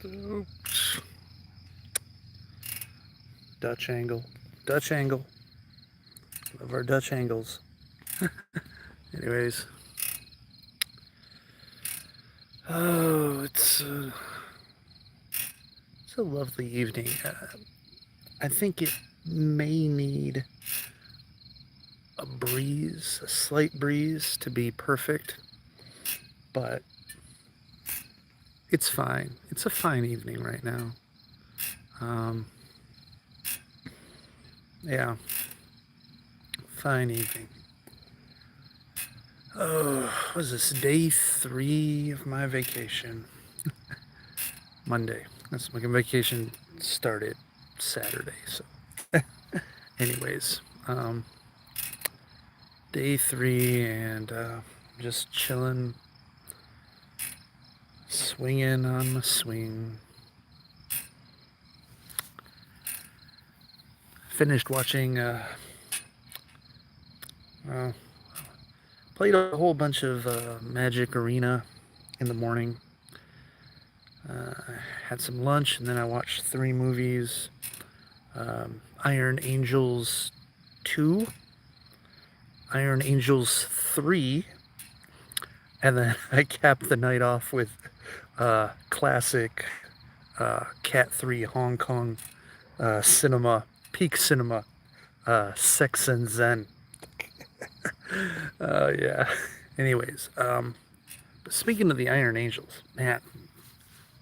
Oops. Dutch angle. Dutch angle. Love our Dutch angles. Anyways. Oh, it's a lovely evening. I think it may need a slight breeze to be perfect, but it's fine. It's a fine evening right now. Um, yeah, fine evening. Oh, was this day 3 of my vacation? Monday. That's my vacation started Saturday. So, anyways, day 3 and just chilling, swinging on my swing. Finished watching. Played a whole bunch of Magic Arena in the morning. Had some lunch and then I watched 3 movies. Iron Angels 2, Iron Angels 3, and then I capped the night off with classic Cat 3 Hong Kong cinema, peak cinema, Sex and Zen. Yeah. Anyways, speaking of the Iron Angels, man,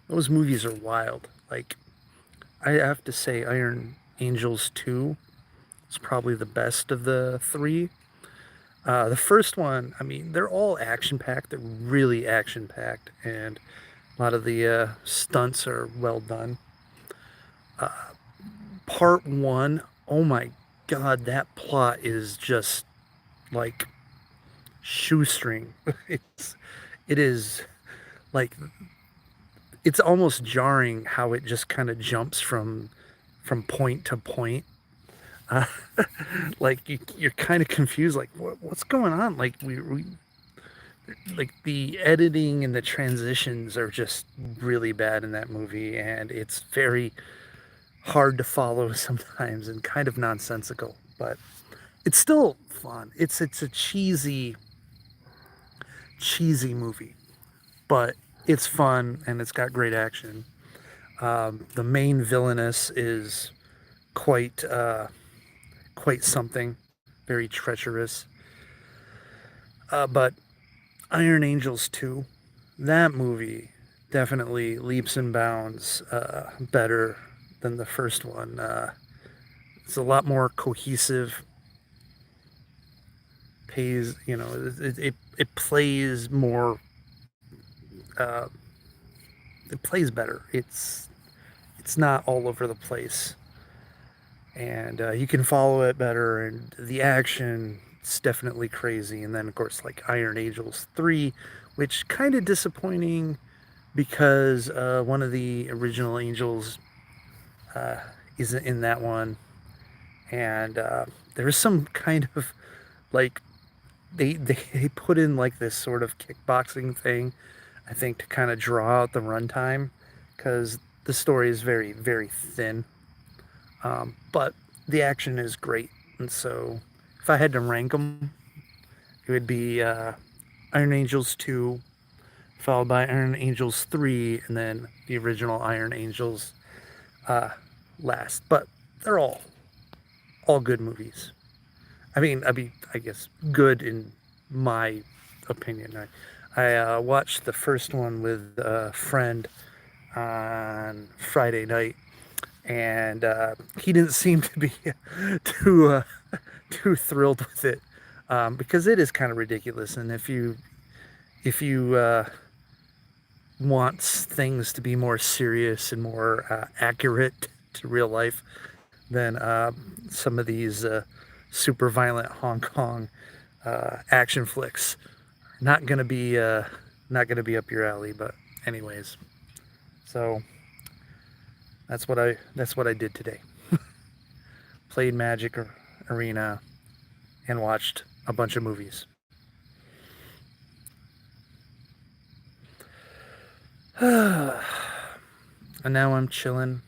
those movies are wild. Like, I have to say, Iron Angels 2 is probably the best of the 3. The first one, I mean, they're all action packed. They're really action packed, and a lot of the stunts are well done. Part 1, oh my god, that plot is just like shoestring. It is like it's almost jarring how it just kind of jumps from point to point. Uh, like you're kind of confused, like what's going on? Like we like the editing and the transitions are just really bad in that movie, and it's very hard to follow sometimes and kind of nonsensical, but it's still fun. It's a cheesy movie, but it's fun and it's got great action. The main villainess is quite quite something, very treacherous. But Iron Angels 2, that movie definitely leaps and bounds better than the first one. It's a lot more cohesive. It plays more. Uh, it plays better. It's not all over the place, and you can follow it better. And the action, it's definitely crazy. And then of course like Iron Angels 3, which kind of disappointing because one of the original Angels uh, isn't in that one, and there's some kind of like they put in like this sort of kickboxing thing, I think, to kind of draw out the runtime because the story is very thin. But the action is great, and so if I had to rank them, it would be Iron Angels 2, followed by Iron Angels 3, and then the original Iron Angels uh, last. But they're all good movies. I guess good in my opinion. I watched the first one with a friend on Friday night, and he didn't seem to be too too thrilled with it because it is kind of ridiculous. And if you want things to be more serious and more accurate to real life, then some of these super violent Hong Kong action flicks are not gonna be up your alley. But anyways, so that's what I did today. Played Magic Arena and watched a bunch of movies. And now I'm chilling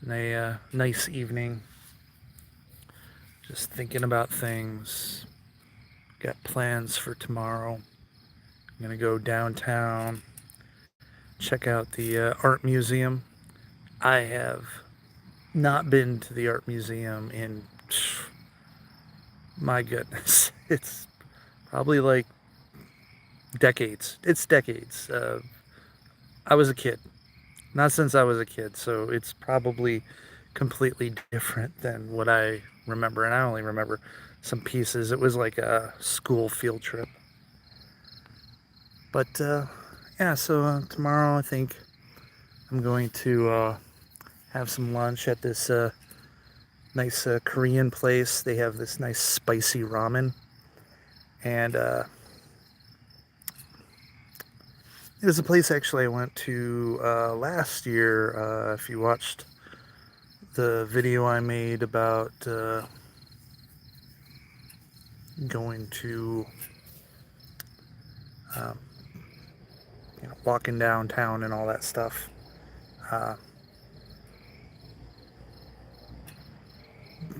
in a nice evening, just thinking about things. Got plans for tomorrow. I'm gonna go downtown, check out the art museum. I have not been to the art museum in, my goodness, it's probably like decades. It's decades. I was a kid, not since I was a kid, so it's probably completely different than what I remember, and I only remember some pieces. It was like a school field trip. But yeah, so tomorrow I think I'm going to have some lunch at this nice Korean place. They have this nice spicy ramen, and it was a place actually I went to last year. If you watched the video I made about going to, um, walking downtown and all that stuff.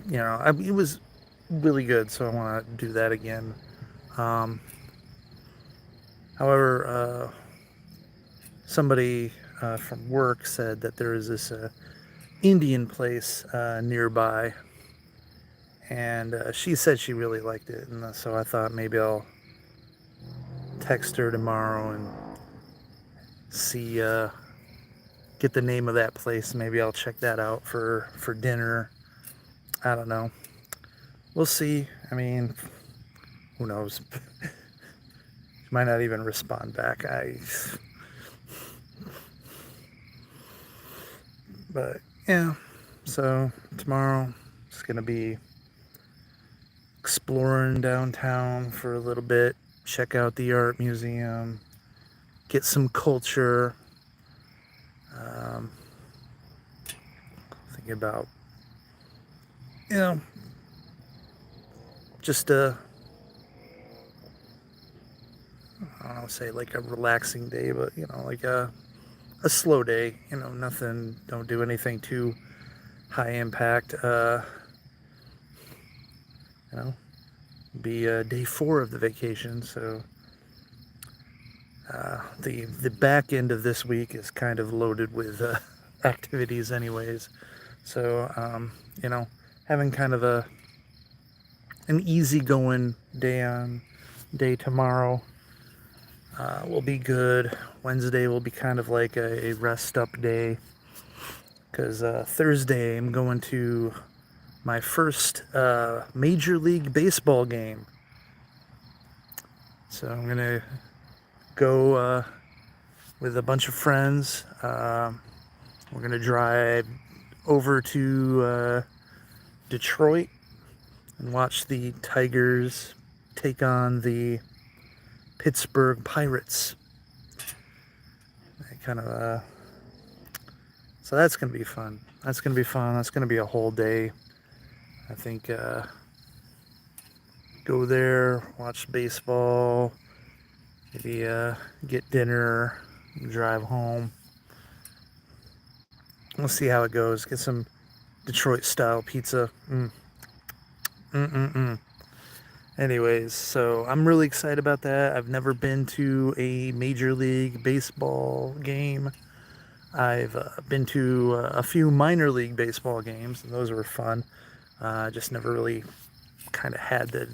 It was really good, so I want to do that again. However, somebody from work said that there is this Indian place nearby, and she said she really liked it, and so I thought maybe I'll text her tomorrow and see, get the name of that place. Maybe I'll check that out for dinner. I don't know. We'll see. I mean, who knows? Might not even respond back. But yeah, so tomorrow it's gonna be exploring downtown for a little bit, check out the art museum, get some culture. Thinking about, just I don't know, say like a relaxing day, but like a slow day. Nothing. Don't do anything too high impact. Be day 4 of the vacation, so the back end of this week is kind of loaded with activities, anyways. So having kind of an easygoing day tomorrow will be good. Wednesday will be kind of like a rest up day, because Thursday I'm going to my first Major League Baseball game. So I'm gonna go with a bunch of friends. We're gonna drive over to Detroit and watch the Tigers take on the Pittsburgh Pirates. So that's gonna be fun. That's gonna be a whole day. I think go there, watch baseball, maybe get dinner, drive home. We'll see how it goes. Get some Detroit style pizza. Anyways, so I'm really excited about that. I've never been to a Major League Baseball game. I've been to a few minor league baseball games, and those were fun. Just never really kind of had the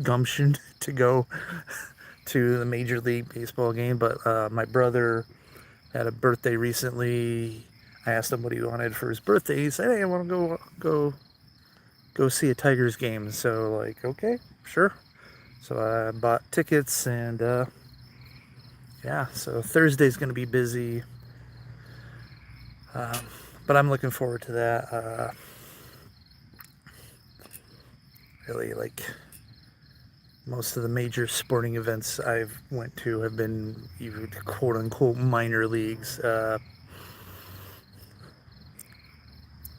gumption to go to the Major League Baseball game. But my brother had a birthday recently. I asked him what he wanted for his birthday. He said, "Hey, I want to go see a Tigers game." So like, okay, sure. So I bought tickets, and yeah, so Thursday's going to be busy. But I'm looking forward to that. Really, like, most of the major sporting events I've went to have been even quote unquote minor leagues.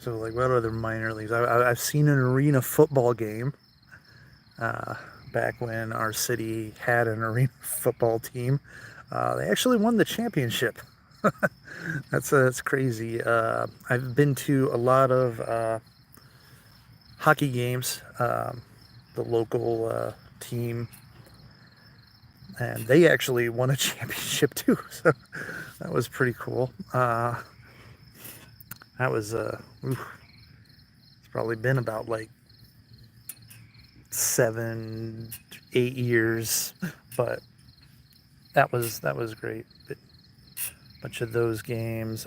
So like, what other minor leagues? I've seen an arena football game back when our city had an arena football team. They actually won the championship. That's crazy. I've been to a lot of hockey games. The local team, and they actually won a championship too. So that was pretty cool. That was it's probably been about like 7, 8 years, but that was great. Bunch of those games.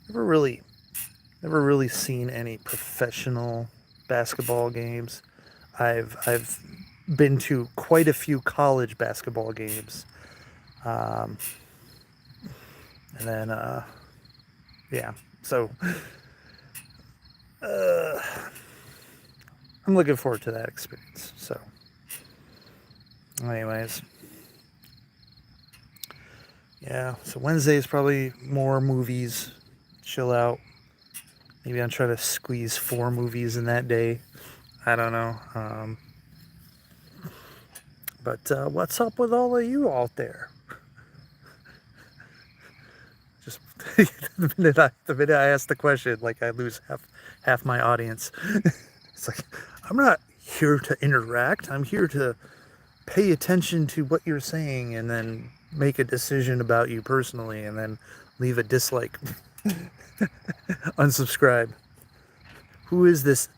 Never really, never really seen any professional basketball games. I've been to quite a few college basketball games, um, and then yeah. So uh, I'm looking forward to that experience. So, anyways, yeah. So Wednesday is probably more movies, chill out. Maybe I'll try to squeeze 4 movies in that day. I don't know. But what's up with all of you out there? Just the minute I ask the question, like I lose half my audience. It's like I'm not here to interact. I'm here to pay attention to what you're saying and then make a decision about you personally and then leave a dislike. Unsubscribe. Who is this?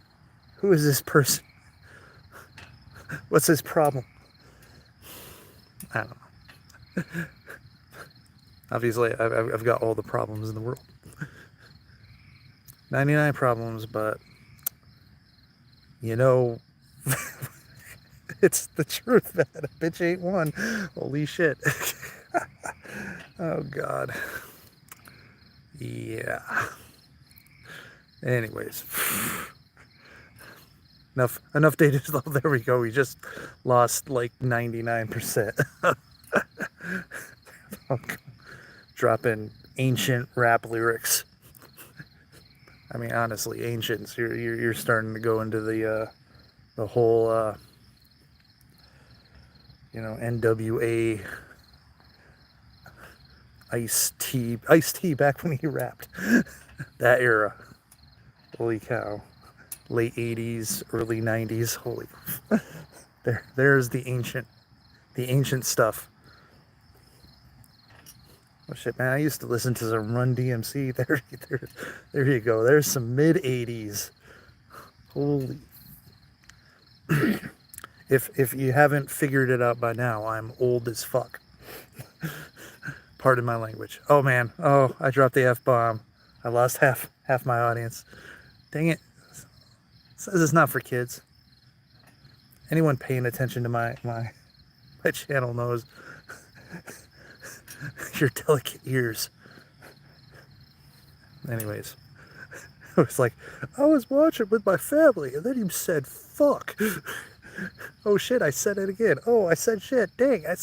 Who is this person? What's his problem? I don't know. Obviously, I've got all the problems in the world. 99 problems, but you know, it's the truth, man. A bitch ain't one. Holy shit. Oh, God. Yeah. Anyways. Enough data. Oh, there we go. We just lost like 99%. Dropping ancient rap lyrics. I mean, honestly, ancients. You're starting to go into the whole NWA Ice-T back when he rapped. That era. Holy cow. Late 80s, early 90s. Holy. There's the ancient stuff. Oh shit, man! I used to listen to some Run DMC. There you go. There's some mid '80s. Holy! If you haven't figured it out by now, I'm old as fuck. Pardon my language. Oh man. Oh, I dropped the F-bomb. I lost half my audience. Dang it! It says it's not for kids. Anyone paying attention to my channel knows your delicate ears. Anyways, it was like, I was watching with my family, and then you said fuck. Oh shit, I said it again. Oh, I said shit. Dang, I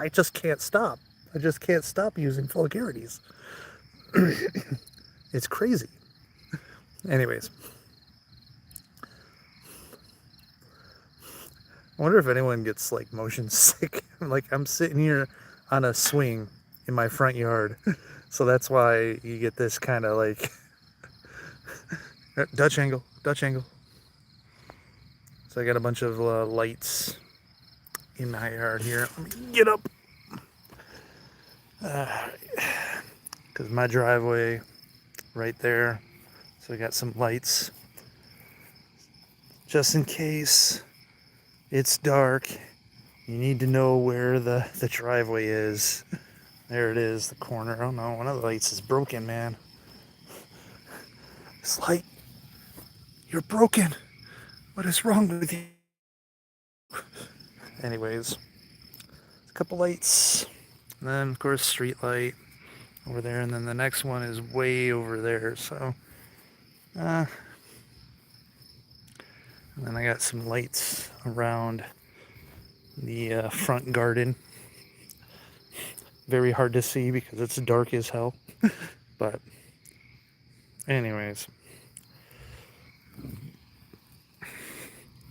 just can't stop. I just can't stop using vulgarities. It's crazy. Anyways, I wonder if anyone gets like motion sick. Like I'm sitting here on a swing in my front yard, so that's why you get this kind of like Dutch angle. So I got a bunch of lights in my yard here. Let me get up, because my driveway right there. So I got some lights just in case it's dark. You need to know where the driveway is. There it is, the corner. Oh no, one of the lights is broken, man. This light, you're broken. What is wrong with you? Anyways, a couple lights. And then, of course, street light over there. And then the next one is way over there. So, and then I got some lights around the front garden. Very hard to see because it's dark as hell. But, anyways,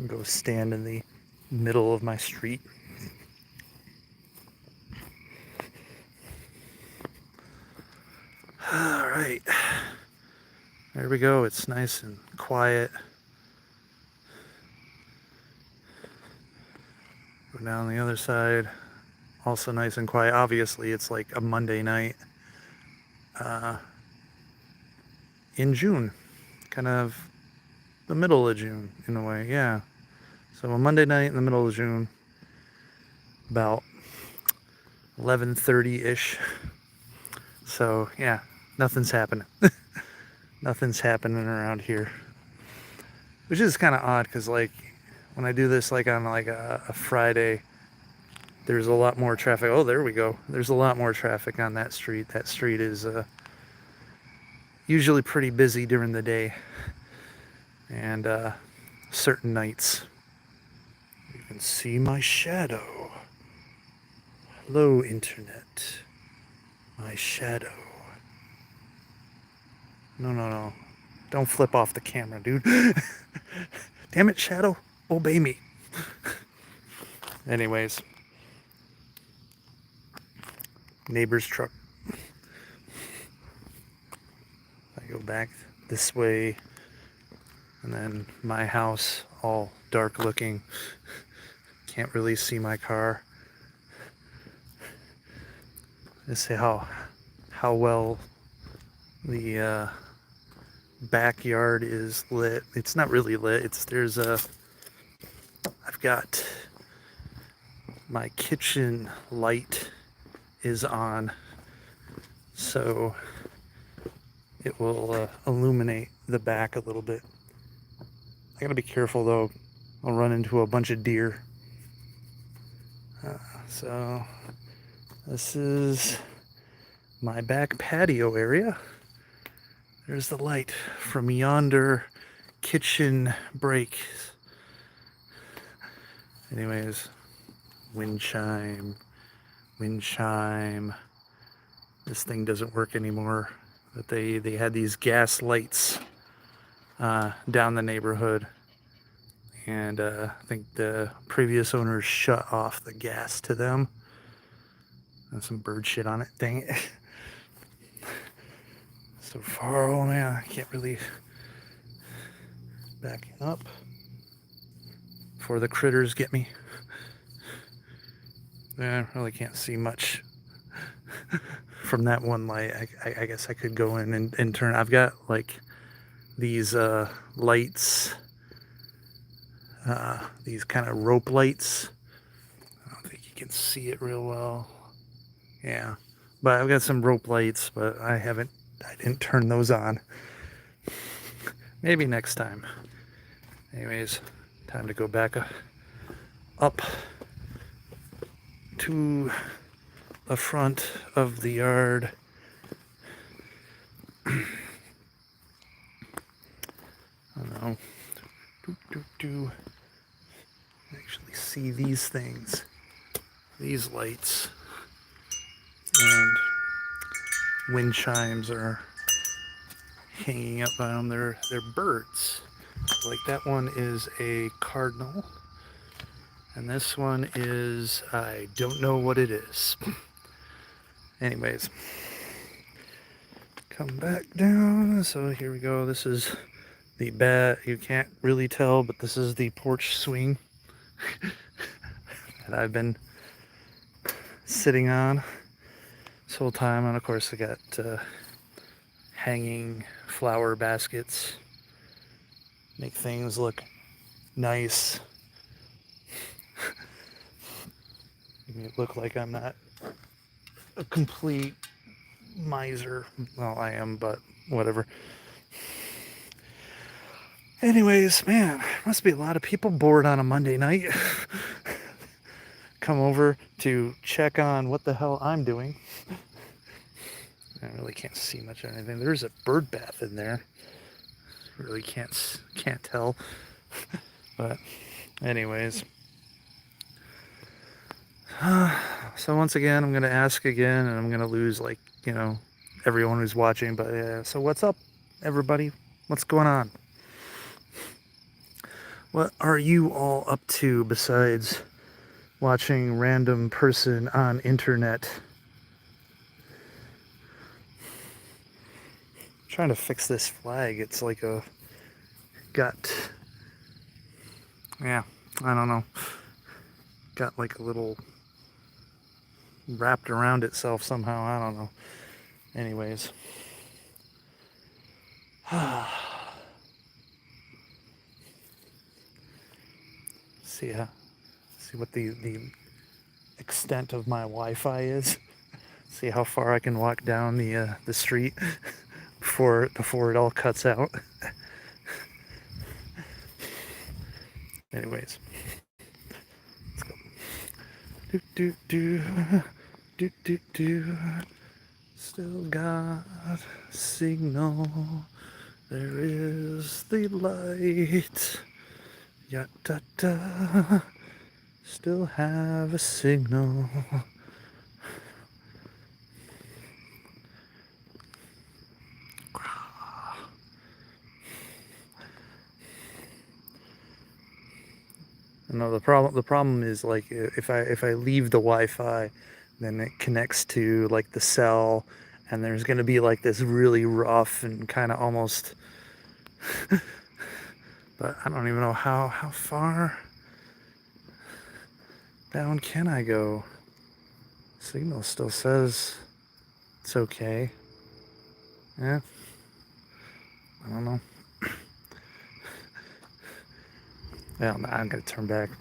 go stand in the middle of my street. All right, there we go. It's nice and quiet. Go down the other side, also nice and quiet. Obviously, it's like a Monday night in June, kind of the middle of June in a way, yeah. So a Monday night in the middle of June, about 11:30-ish. So yeah, nothing's happening. Nothing's happening around here, which is kind of odd because like when I do this like on like a Friday, there's a lot more traffic. Oh, there we go. There's a lot more traffic on that street. That street is usually pretty busy during the day and certain nights. You can see my shadow. Hello, internet. My shadow. No. Don't flip off the camera, dude. Damn it, shadow. Obey me. Anyways. Neighbor's truck. I go back this way, and then my house, all dark looking. Can't really see my car. Let's see how well the backyard is lit. It's not really lit. I've got my kitchen light is on, so it will illuminate the back a little bit. I gotta be careful though. I'll run into a bunch of deer. So this is my back patio area. There's the light from yonder kitchen break. Anyways, wind chime. This thing doesn't work anymore. But they had these gas lights down the neighborhood. And I think the previous owners shut off the gas to them. And some bird shit on it. Dang it. So far, oh man, I can't really back up before the critters get me. I really can't see much from that one light. I guess I could go in and turn. I've got like these lights, these kind of rope lights. I don't think you can see it real well. Yeah, but I've got some rope lights, but I didn't turn those on. Maybe next time. Anyways, time to go back up to the front of the yard. I don't know. Actually see these things, these lights, and wind chimes are hanging up on them. They're birds. Like that one is a cardinal, and this one is, I don't know what it is. Anyways, come back down. So here we go. This is the bed. You can't really tell, but this is the porch swing that I've been sitting on this whole time. And of course I got hanging flower baskets, make things look nice. Make it look like I'm not a complete miser. Well, I am, but whatever. Anyways, man, must be a lot of people bored on a Monday night. Come over to check on what the hell I'm doing. I really can't see much of anything. There's a bird bath in there. Really can't tell. But anyways. So once again, I'm going to ask again, and I'm going to lose, like, everyone who's watching. But so what's up, everybody? What's going on? What are you all up to besides watching random person on internet? I'm trying to fix this flag. It's like yeah, I don't know. Got like a little wrapped around itself somehow. I don't know. Anyways. See what the extent of my Wi-Fi is. See how far I can walk down the street before it all cuts out. Anyways, let's go. Do do do do do do. Still got signal. There is the light. Ya da da. Still have a signal. No, the problem is like if I leave the Wi-Fi, then it connects to like the cell, and there's gonna be like this really rough and kind of almost. But I don't even know how far down can I go. Signal still says it's okay. Yeah. I don't know. Yeah, I'm gonna turn back.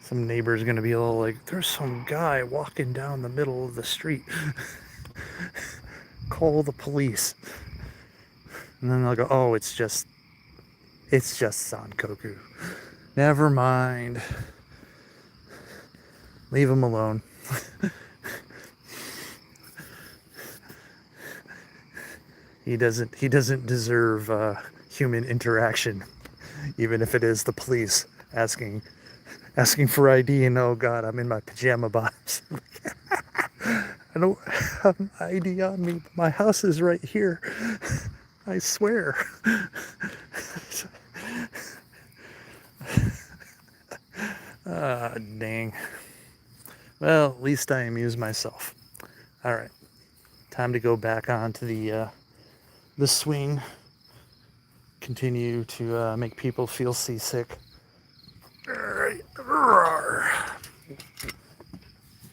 Some neighbor's gonna be a little like, there's some guy walking down the middle of the street. Call the police. And then they'll go, oh, it's just Sankoku. Never mind. Leave him alone. He doesn't deserve human interaction, even if it is the police asking for ID, and oh god, I'm in my pajama bottoms. I don't have an ID on me, but my house is right here. I swear. Ah, dang. Well, at least I amuse myself. All right, time to go back onto the swing. Continue to make people feel seasick. All right.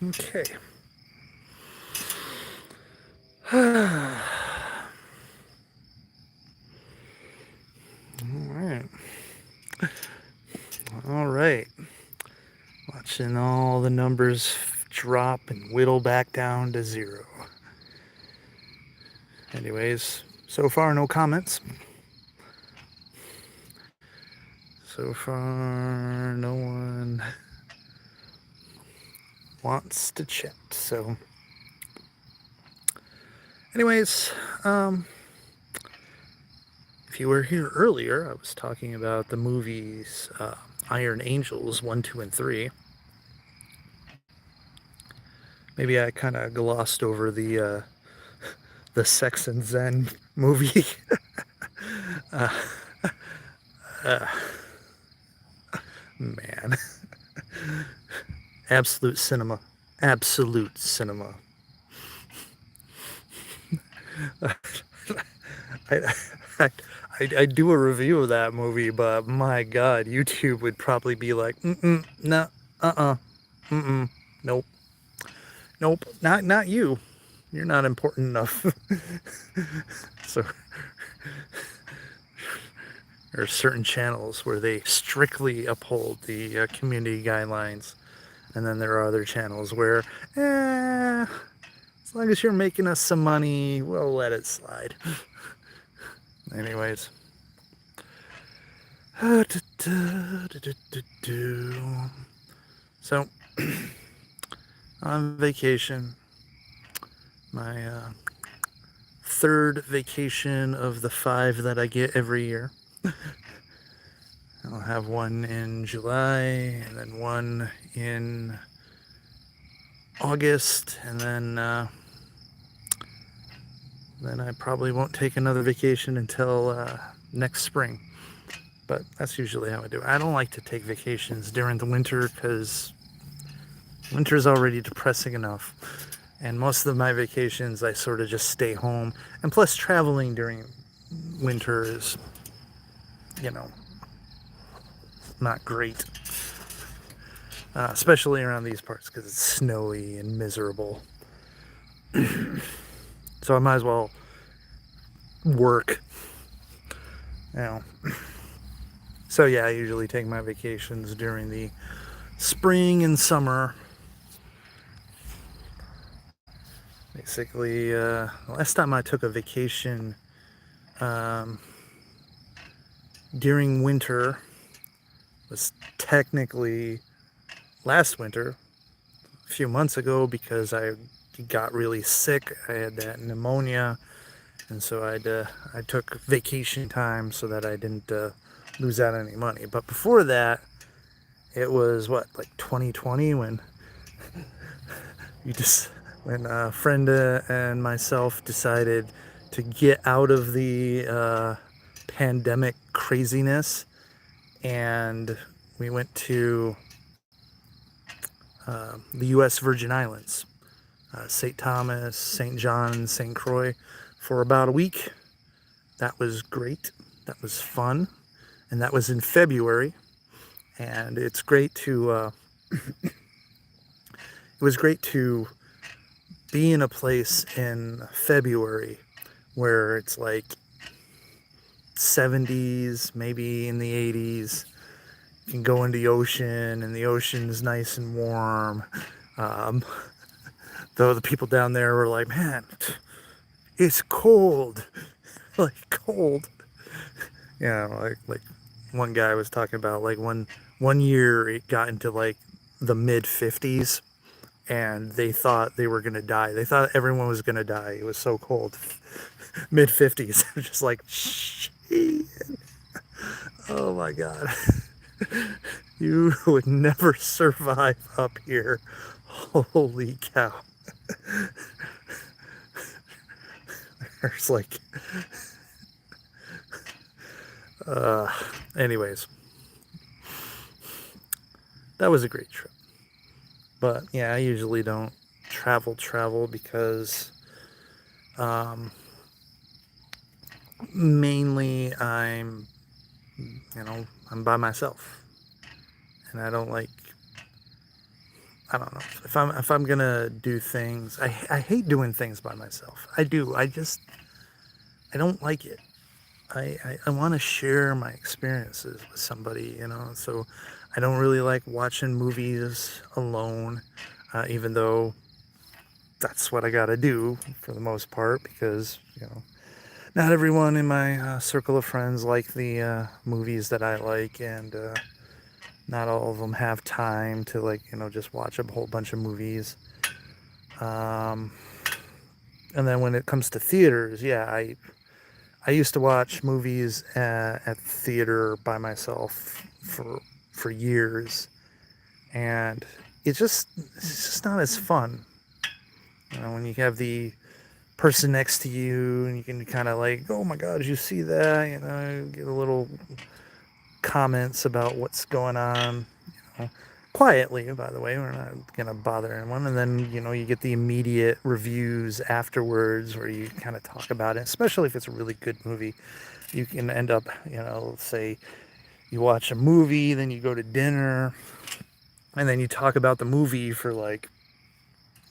Okay. All right. Watching all the numbers drop and whittle back down to 0. Anyways, so far no comments. So far no one wants to chat. So anyways, if you were here earlier, I was talking about the movies Iron Angels 1, 2, and 3. Maybe I kind of glossed over the Sex and Zen movie. Man. Absolute cinema. Absolute cinema. I'd do a review of that movie, but my god, YouTube would probably be like, no, nope, not you. You're not important enough. So there are certain channels where they strictly uphold the community guidelines, and then there are other channels where, as long as you're making us some money, we'll let it slide. Anyways. So, on vacation, my third vacation of the 5 that I get every year. I'll have one in July, and then one in August, and then I probably won't take another vacation until next spring. But that's usually how I do it. I don't like to take vacations during the winter because winter's already depressing enough. And most of my vacations, I sort of just stay home. And plus, traveling during winter is, you know, not great. Especially around these parts because it's snowy and miserable. So I might as well work, you know. So yeah, I usually take my vacations during the spring and summer. Basically, last time I took a vacation during winter was technically last winter, a few months ago, because I got really sick. I had that pneumonia, and so I took vacation time so that I didn't lose out any money. But before that, it was what, like 2020, when when a friend and myself decided to get out of the pandemic craziness, and we went to the U.S. Virgin Islands, St. Thomas, St. John, St. Croix, for about a week. That was great. That was fun. And that was in February. And it's great to, it was great to be in a place in February where it's like 70s, maybe in the 80s. You can go into the ocean, and the ocean's nice and warm. Though the people down there were like, man, it's cold. Like, cold. Yeah, like one guy was talking about, like, one year it got into like the mid 50s, and they thought they were gonna die. They thought everyone was gonna die. It was so cold. Mid 50s. Just like, shit. Oh my god. You would never survive up here. Holy cow. There's like, anyways, that was a great trip. But yeah, I usually don't travel because mainly I'm by myself, and I don't like, I don't know, if I'm gonna do things, I hate doing things by myself. I do. I don't like it. I want to share my experiences with somebody, so I don't really like watching movies alone, even though that's what I gotta do for the most part, because not everyone in my circle of friends like the movies that I like, and not all of them have time to, like, just watch a whole bunch of movies. And then when it comes to theaters, yeah, I used to watch movies at theater by myself for years, and it's just not as fun. When you have the person next to you, and you can kind of like, oh my god, did you see that? Get a little comments about what's going on, quietly, by the way. We're not gonna bother anyone. And then you get the immediate reviews afterwards, where you kind of talk about it, especially if it's a really good movie. You can end up, say you watch a movie, then you go to dinner, and then you talk about the movie for like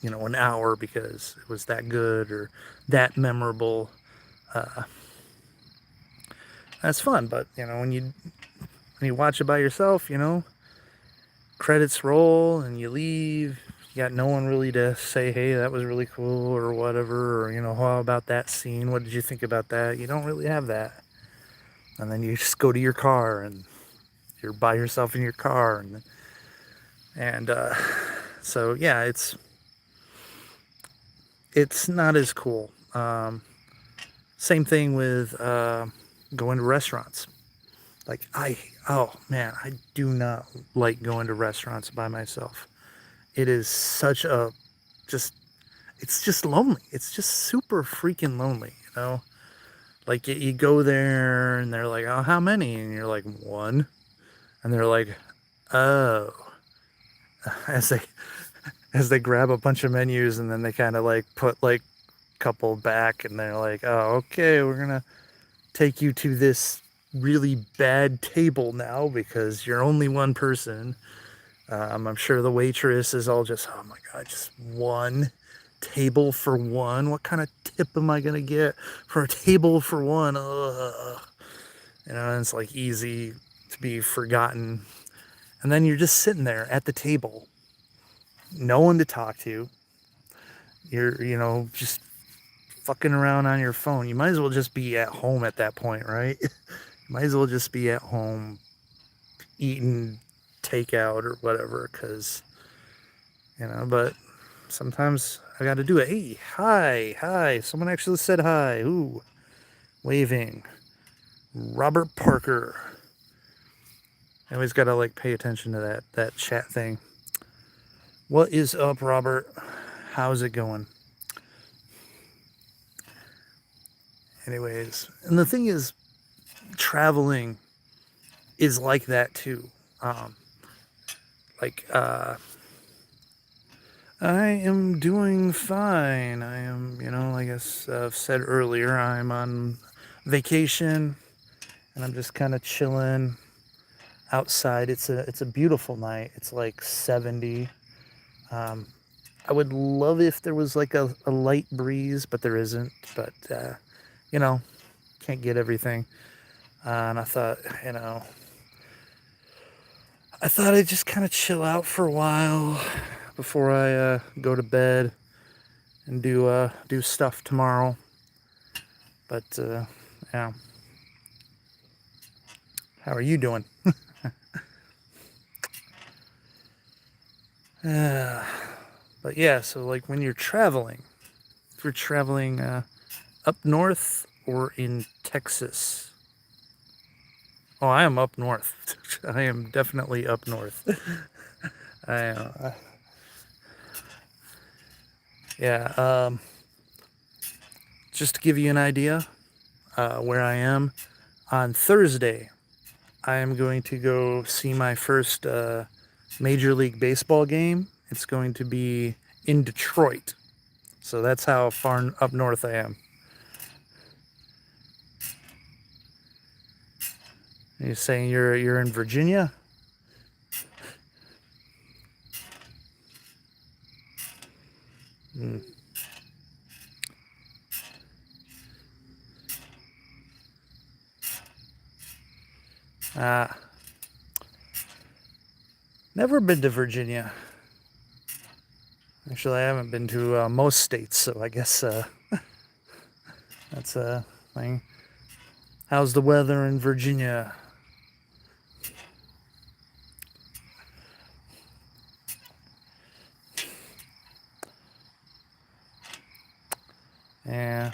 an hour because it was that good or that memorable. That's fun. But when you watch it by yourself, credits roll and you leave, you got no one really to say, hey, that was really cool or whatever, or how about that scene, what did you think about that? You don't really have that. And then you just go to your car, and you're by yourself in your car, and so yeah, it's not as cool. Same thing with going to restaurants. Like, oh man, I do not like going to restaurants by myself. It is such a, it's just lonely. It's just super freaking lonely, Like you go there and they're like, "Oh, how many?" And you're like, "One." And they're like, "Oh." As they grab a bunch of menus and then they kind of like put like a couple back and they're like, "Oh, okay, we're gonna take you to this really bad table now because you're only one person." I'm sure the waitress is all just, "Oh my god, just one table for one? What kind of tip am I gonna get for a table for one?" Ugh. And it's like easy to be forgotten. And then you're just sitting there at the table, no one to talk to. You're, just fucking around on your phone. You might as well just be at home at that point, right? You might as well just be at home eating takeout or whatever, because, but sometimes I got to do it. Hey, hi. Someone actually said hi. Ooh, waving. Robert Parker. I always got to like pay attention to that chat thing. What is up, Robert? How's it going? Anyways, and the thing is, traveling is like that too. Um, I am doing fine. I am, like I've said earlier, I'm on vacation and I'm just kind of chilling outside. It's a beautiful night. It's like 70. Um, I would love if there was like a light breeze, but there isn't. But you know, can't get everything. And I thought, I'd just kind of chill out for a while before I go to bed and do stuff tomorrow. But yeah, how are you doing? But yeah, so like when you're traveling, if you're traveling up north or in Texas. Oh, I am up north. I am definitely up north. I yeah. Just to give you an idea, where I am on Thursday, I am going to go see my first Major League Baseball game. It's going to be in Detroit. So that's how far up north I am. You're saying you're in Virginia? Mm. Never been to Virginia. Actually, I haven't been to most states, so I guess that's a thing. How's the weather in Virginia? Yeah.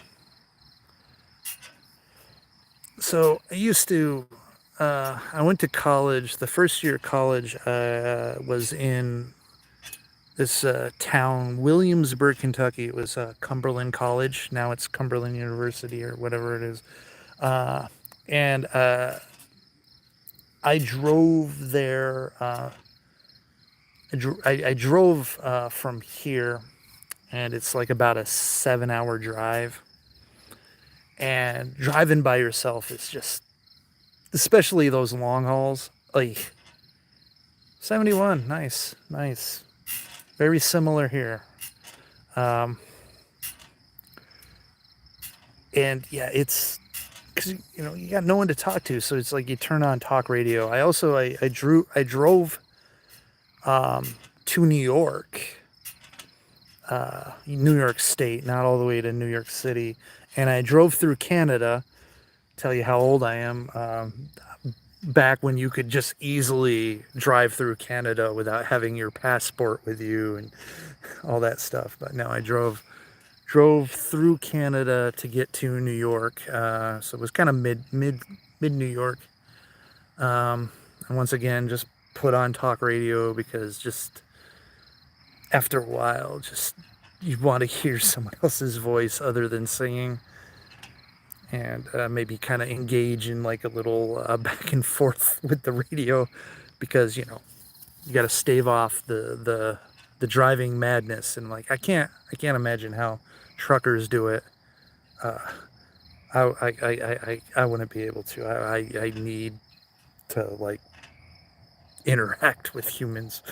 So I went to college. The first year of college was in this town, Williamsburg, Kentucky. It was Cumberland College. Now it's Cumberland University or whatever it is. And I drove there. I drove from here, and it's like about a 7-hour drive. And driving by yourself is just, especially those long hauls, like 71. Nice. Very similar here. And yeah, it's because you got no one to talk to, so it's like you turn on talk radio. I drove to New York, New York State, not all the way to New York City, and I drove through Canada. Tell you how old I am. Back when you could just easily drive through Canada without having your passport with you and all that stuff. But no, I drove through Canada to get to New York. So it was kind of mid New York. And once again, just put on talk radio because just after a while, just you want to hear someone else's voice other than singing. and maybe kind of engage in like a little back and forth with the radio, because you got to stave off the driving madness. And like I can't imagine how truckers do it. uh, I wouldn't be able to. I need to like interact with humans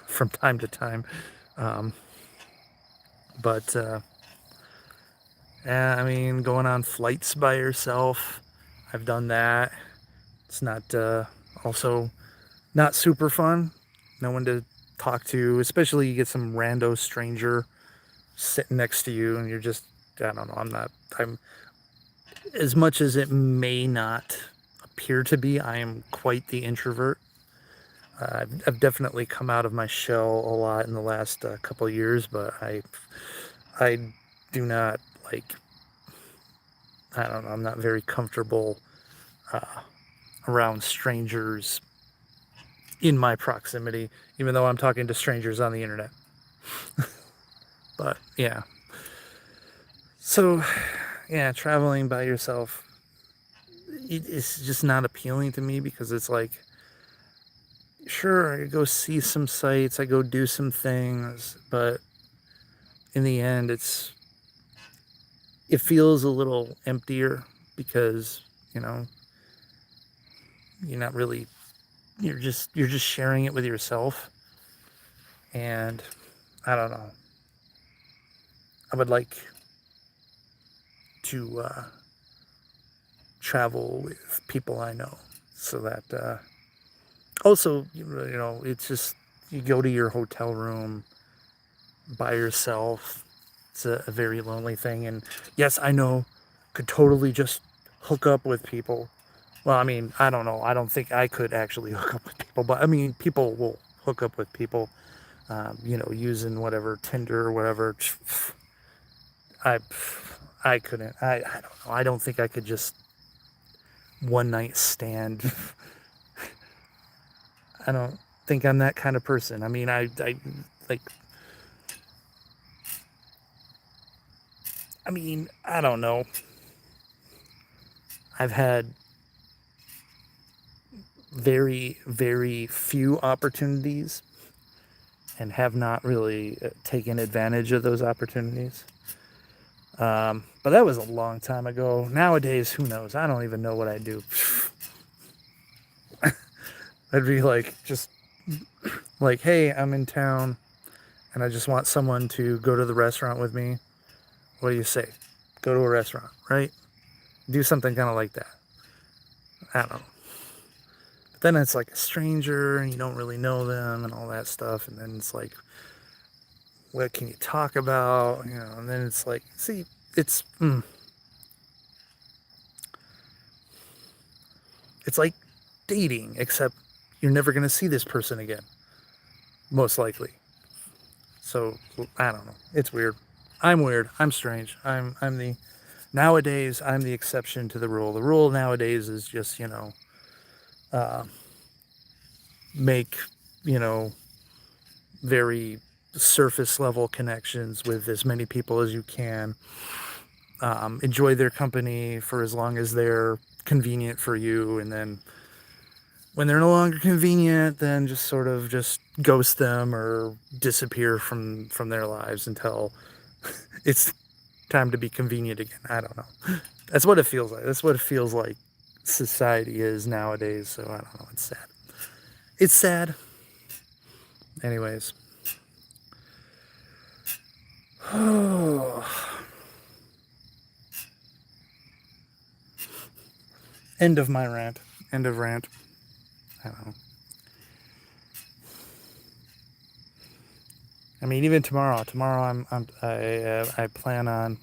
from time to time. um, but I mean, going on flights by yourself, I've done that. It's not also not super fun. No one to talk to, especially you get some rando stranger sitting next to you and you're just, I don't know, I'm, as much as it may not appear to be, I am quite the introvert. I've definitely come out of my shell a lot in the last couple of years, but I do not like, I don't know, I'm not very comfortable uh, around strangers in my proximity, even though I'm talking to strangers on the internet. But yeah. So, yeah, traveling by yourself, it's just not appealing to me, because it's like, sure, I go see some sights, I go do some things, but in the end, it feels a little emptier, because, you know, you're not really, you're just sharing it with yourself. And I don't know. I would like to travel with people I know, so that also, it's just, you go to your hotel room by yourself. It's a very lonely thing. And yes, I know, could totally just hook up with people. Well, I mean, I don't know. I don't think I could actually hook up with people, but I mean, people will hook up with people, using whatever, Tinder or whatever. I, I couldn't. I don't know. I don't think I could just one night stand. I don't think I'm that kind of person. I mean, I like, I mean, I don't know. I've had very, very few opportunities and have not really taken advantage of those opportunities. But that was a long time ago. Nowadays, who knows? I don't even know what I do. I'd be like, just like, hey, I'm in town and I just want someone to go to the restaurant with me. What do you say? Go to a restaurant, right? Do something kind of like that. I don't know. But then it's like a stranger and you don't really know them and all that stuff. And then it's like, what can you talk about? And then it's like, see, it's like dating, except you're never going to see this person again, most likely. So I don't know. It's weird. I'm weird. I'm strange. Nowadays I'm the exception to the rule. The rule nowadays is just, uh, make, you know, very surface level connections with as many people as you can. Enjoy their company for as long as they're convenient for you, and then when they're no longer convenient, then just sort of just ghost them or disappear from their lives until it's time to be convenient again. I don't know. That's what it feels like. That's what it feels like society is nowadays. So I don't know. It's sad. It's sad. Anyways. End of my rant. End of rant. I don't know. I mean, even tomorrow. Tomorrow, I plan on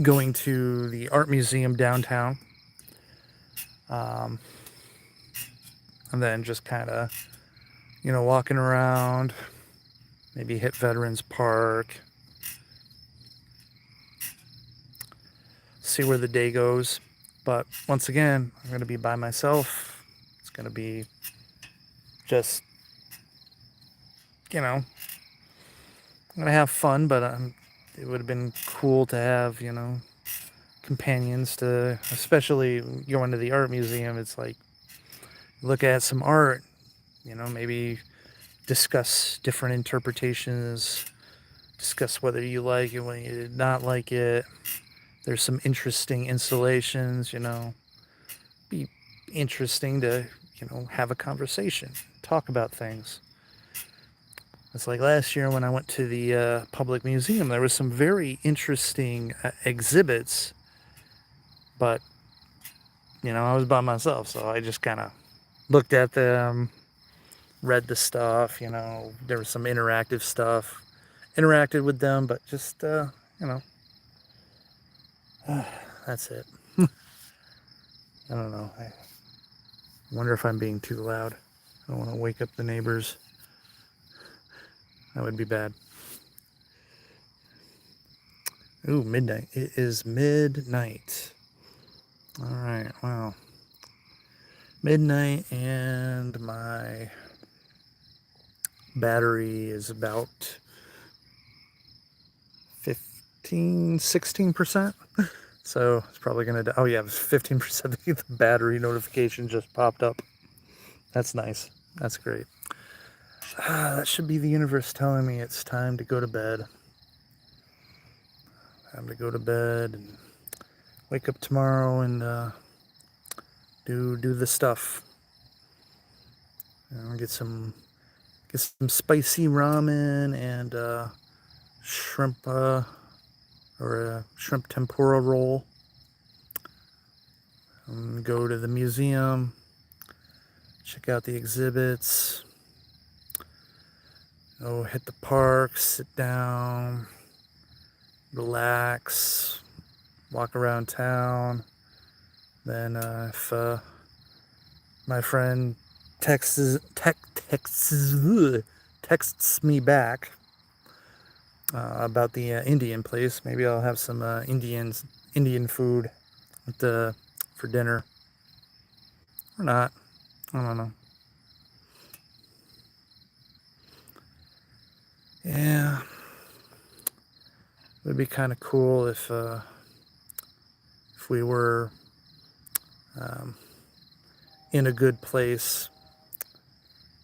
going to the art museum downtown, um, and then just kind of, walking around. Maybe hit Veterans Park. See where the day goes. But once again, I'm going to be by myself. It's going to be just, I'm going to have fun, but it would have been cool to have, companions to, especially going to the art museum. It's like, look at some art, maybe discuss different interpretations, discuss whether you like it, whether you did not like it. There's some interesting installations, be interesting to, have a conversation, talk about things. It's like last year when I went to the public museum, there was some very interesting exhibits, but, I was by myself, so I just kind of looked at them, read the stuff, there was some interactive stuff, interacted with them, but just, that's it. I don't know. I wonder if I'm being too loud. I don't want to wake up the neighbors. That would be bad. Ooh, midnight. It is midnight. All right, wow. Midnight, and my battery is about 16%. So it's probably going to... Oh, yeah, 15%. The battery notification just popped up. That's nice. That's great. That should be the universe telling me it's time to go to bed. Time to go to bed and wake up tomorrow and do the stuff. Get some spicy ramen and shrimp or a shrimp tempura roll. Go to the museum, check out the exhibits. Go hit the park, sit down, relax, walk around town. Then if my friend texts me back about the Indian place, maybe I'll have some Indian food for dinner, or not. I don't know. Yeah, it would be kind of cool if we were in a good place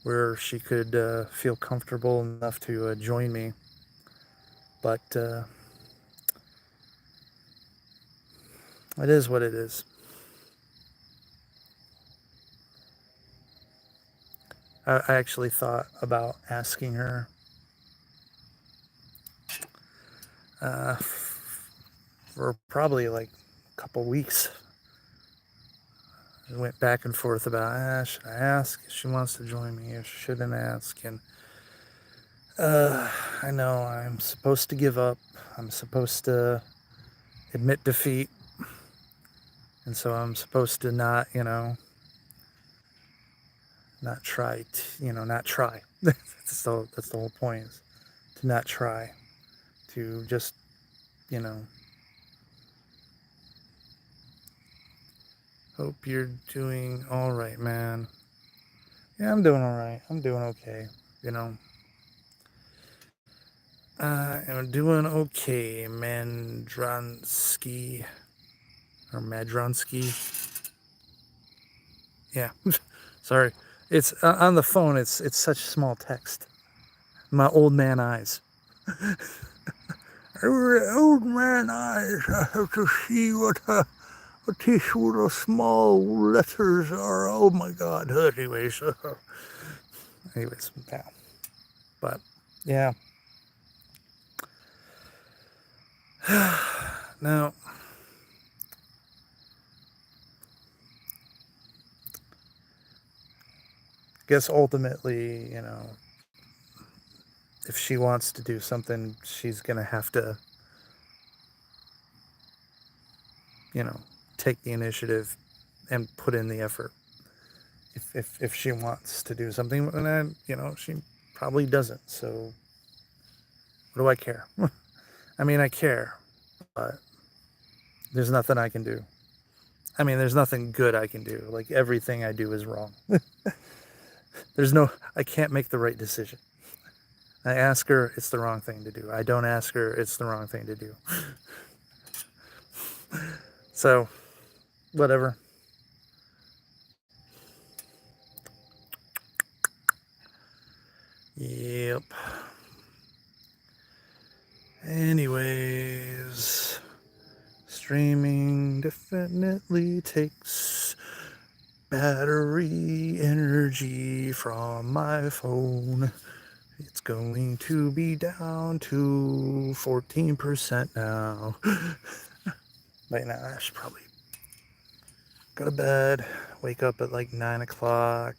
where she could feel comfortable enough to join me. But it is what it is. I actually thought about asking her for probably like a couple weeks. I went back and forth about, should I ask if she wants to join me, or shouldn't ask? And I know I'm supposed to give up. I'm supposed to admit defeat. And so I'm supposed to not try. Not try. That's the whole point, is to not try. To just, hope you're doing all right, man. Yeah, I'm doing all right. I'm doing okay. I'm doing okay, Mandronsky. Or Madronsky. Yeah. Sorry. It's on the phone. It's such small text. My old man eyes. Old man eyes. I have to see what these little small letters are. Oh my God. Anyways, yeah. But yeah. Now, I guess ultimately, if she wants to do something, she's going to have to, take the initiative and put in the effort. If she wants to do something, and she probably doesn't. So what do I care? I mean, I care, but there's nothing I can do. I mean, there's nothing good I can do. Like, everything I do is wrong. I can't make the right decision. I ask her, it's the wrong thing to do. I don't ask her, it's the wrong thing to do. So, whatever. Yep. Anyways, streaming definitely takes battery energy from my phone. It's going to be down to 14% now. Right now, I should probably go to bed, wake up at like 9 o'clock,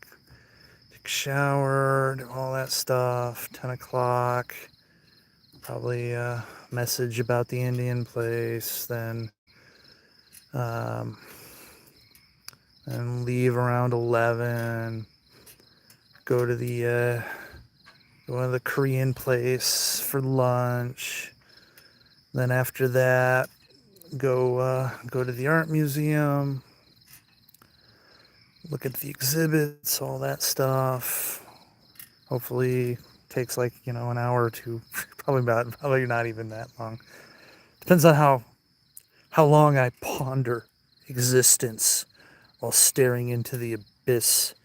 take a shower, do all that stuff. 10 o'clock, probably message about the Indian place, then and leave around 11, go to the Korean place for lunch. Then after that, go to the art museum, look at the exhibits, all that stuff. Hopefully takes like, an hour or two. Probably not even that long. Depends on how long I ponder existence while staring into the abyss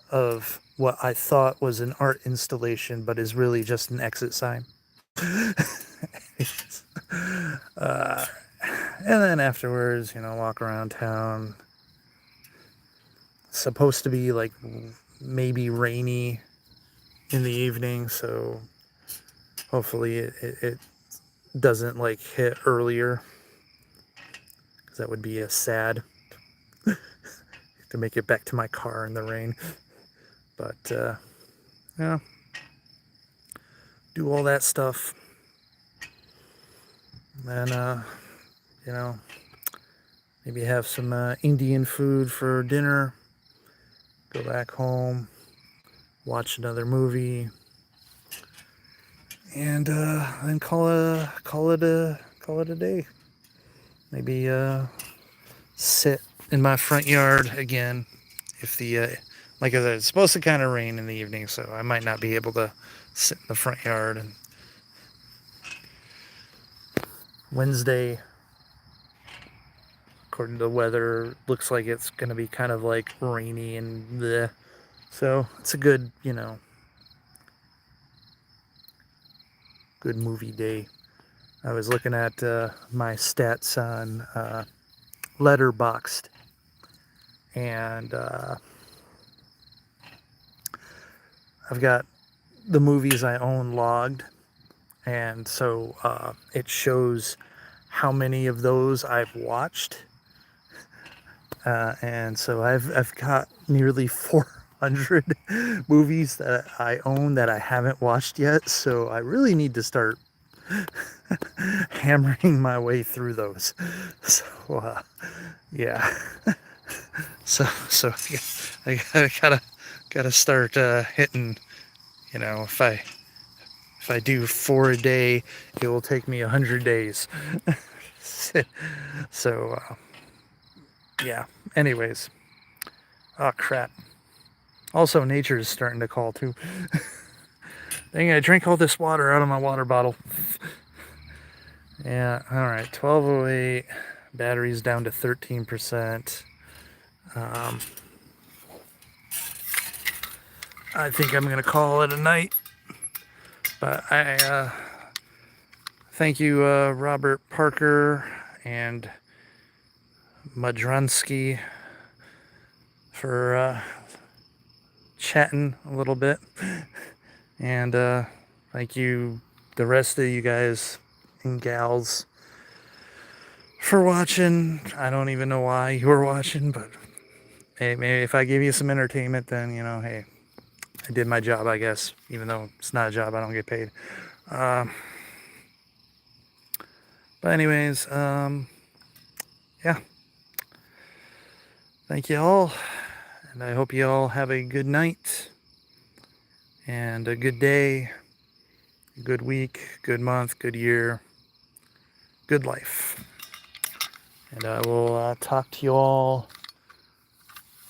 of what I thought was an art installation, but is really just an exit sign. uh, and then afterwards, walk around town. It's supposed to be like maybe rainy in the evening, so hopefully it doesn't like hit earlier, because that would be a sad to make it back to my car in the rain. But yeah, do all that stuff. And maybe have some Indian food for dinner. Go back home, watch another movie, and then call it a day. Maybe sit in my front yard again. If the like I said, it's supposed to kind of rain in the evening, so I might not be able to sit in the front yard. And Wednesday, according to the weather, looks like it's going to be kind of like rainy and bleh. So it's a good, good movie day. I was looking at my stats on Letterboxd, and I've got the movies I own logged, and so it shows how many of those I've watched. And so I've got nearly 400 movies that I own that I haven't watched yet. So I really need to start hammering my way through those. So yeah. So I gotta start hitting. If I do 4 a day, it will take me 100 days. So yeah. Anyways. Oh crap. Also, nature is starting to call too. Dang it, I drank all this water out of my water bottle. Yeah, alright, 1208. Battery's down to 13%. I think I'm going to call it a night. But I thank you, Robert Parker and Madronsky, for chatting a little bit. And thank you, the rest of you guys and gals, for watching. I don't even know why you were watching, but hey, maybe if I give you some entertainment, then, hey, I did my job, I guess, even though it's not a job, I don't get paid. But anyways, yeah. Thank you all, and I hope you all have a good night, and a good day, good week, good month, good year, good life. And I will talk to you all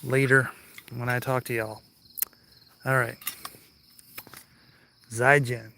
later when I talk to y'all. All right. Zaijian.